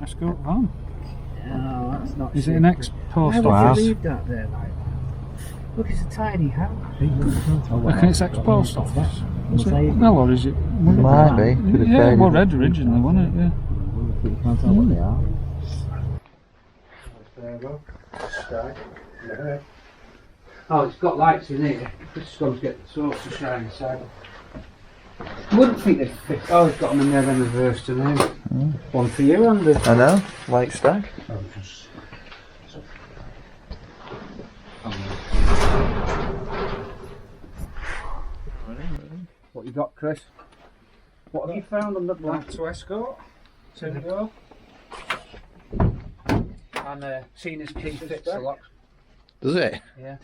Escort van. No, that's not. Is it an ex-post Why office? would you leave that there like that? Look, it's a tiny house. I reckon it's ex-post office. Is it? No, or is it? Might be. Could have Yeah, it stayed was if red originally, wasn't it? Yeah. You can't tell what they are. Oh, it's got lights in here. Just got to get the source to shine inside. I wouldn't think they'd fit. Oh, it's got them in there then reversed to now. One for you, Andy. I know, light stack. What you got, Chris? What have you found on the black To Escort. window? And Tina's key fits the lock. Does it? Yeah.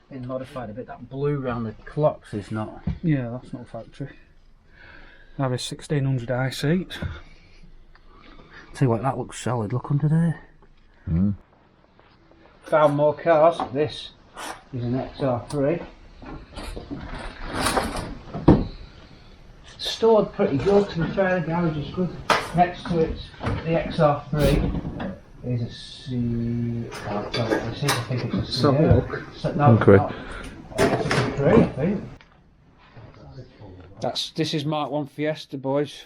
Been modified a bit. That blue round the clocks is not. Yeah, that's not factory. That is 1600 high seats. Tell you what, that looks solid. Look under there. Found more cars. This is an XR3. Stored pretty good, to be fair. The garage is good. Next to it, the XR3 is a C. I think it's a C. So, No, okay. it's a C3, I think. This is Mark 1 Fiesta, boys.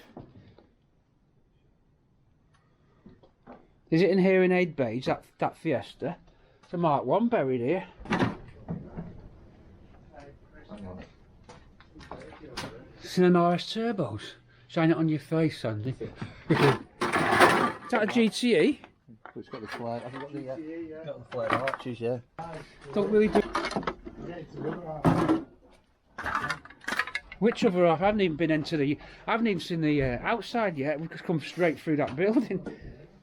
Is it in hearing aid beige, that Fiesta? It's a Mark 1 buried here. It's in an RS turbos. Shine it on your face, Sandy. Is that a GTE? It's got the flared, have you got the flared arches, yeah. Don't really do. Which other half? I haven't even been into the. I haven't even seen the outside yet. We've just come straight through that building.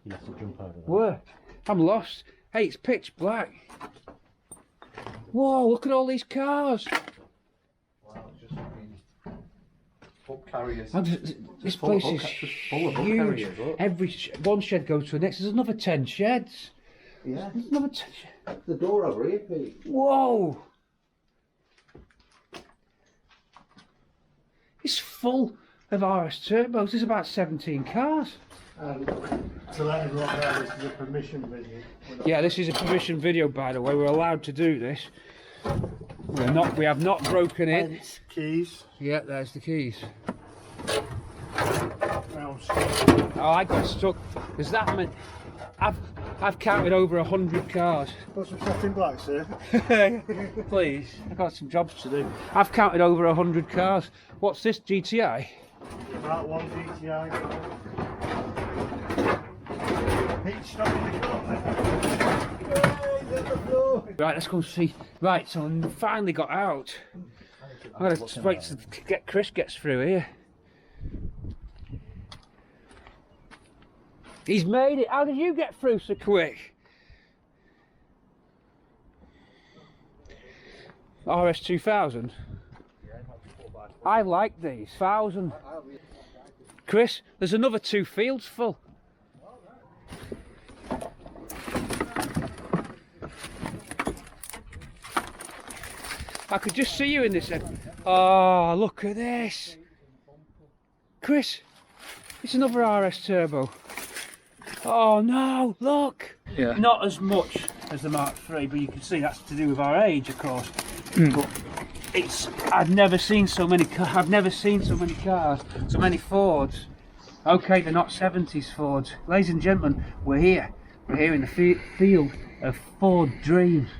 You have to jump over that. Where? I'm lost. Hey, it's pitch black. Whoa! Look at all these cars. Wow, it's just book carriers. This place is full of book huge. carriers, look. Every one shed goes to the next. There's another 10 sheds. Yeah. There's another 10 sheds. The door over here, Pete. Whoa! It's full of RS turbos. There's about 17 cars. To let everyone know, this is a permission video. Yeah, this is a permission video, by the way. We're allowed to do this. We have not broken it. Hence, keys. Yeah, there's the keys. Round Oh, I got stuck. There's that many. I've counted over 100 cars. Put some stuff in black, sir. Please, I've got some jobs to do. I've counted over 100 cars. What's this, GTI? Mark 1 GTI. Pete, stop in the corner. Right, let's go and see. Right, so I finally got out. I'm going to wait to get Chris gets through here. He's made it. How did you get through so quick? RS 2000. I like these. 1000. Chris, there's another 2 fields full. I could just see you in this. Oh, look at this. Chris, it's another RS Turbo. Oh no, look. Yeah. Not as much as the Mark III, but you can see that's to do with our age, of course. But I've never seen so many cars, so many Fords. Okay, they're not 70s Fords. Ladies and gentlemen, we're here. We're here in the field of Ford dreams.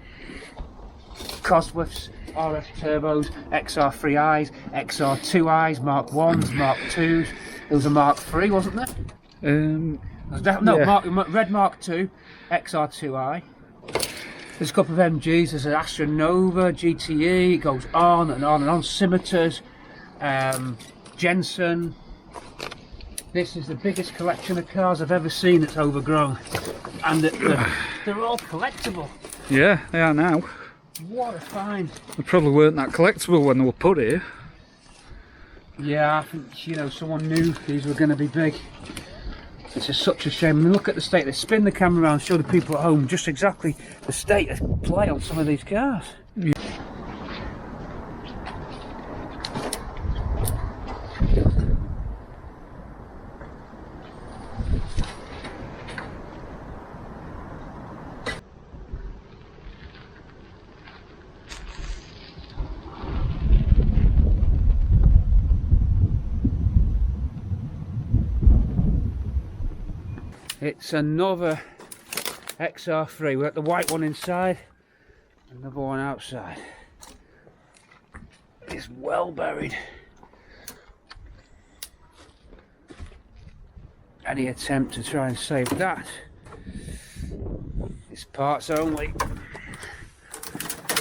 Cosworths, RS Turbos, XR3Is, XR2Is, Mark 1s, Mark 2s. There was a Mark 3, wasn't there? No, yeah. Red Mark 2, XR2i. There's a couple of MGs, there's an Astra Nova, GTE, it goes on and on and on. Scimitars, Jensen. This is the biggest collection of cars I've ever seen that's overgrown. And they're all collectible. Yeah, they are now. What a find. They probably weren't that collectible when they were put here. Yeah, I think, you know, someone knew these were going to be big. It's just such a shame. I mean, look at the state. They spin the camera around, show the people at home just exactly the state of play on some of these cars. Yeah. It's another XR3. We've got the white one inside, another one outside. It's well buried. Any attempt to try and save that is parts only.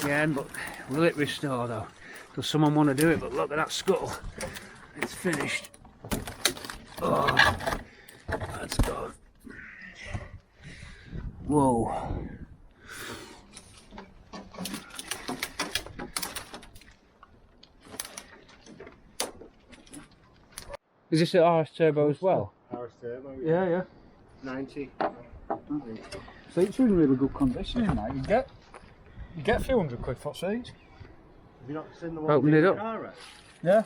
Again, but will it restore though? Does someone want to do it? But look at that scuttle. It's finished. Oh, that's gone. Whoa. Is this an RS turbo as well? RS turbo, Yeah. 90. Seats are in really good condition, mate. You get a few £100 for seats. Have you not seen the one Open it in the up. car, Yeah.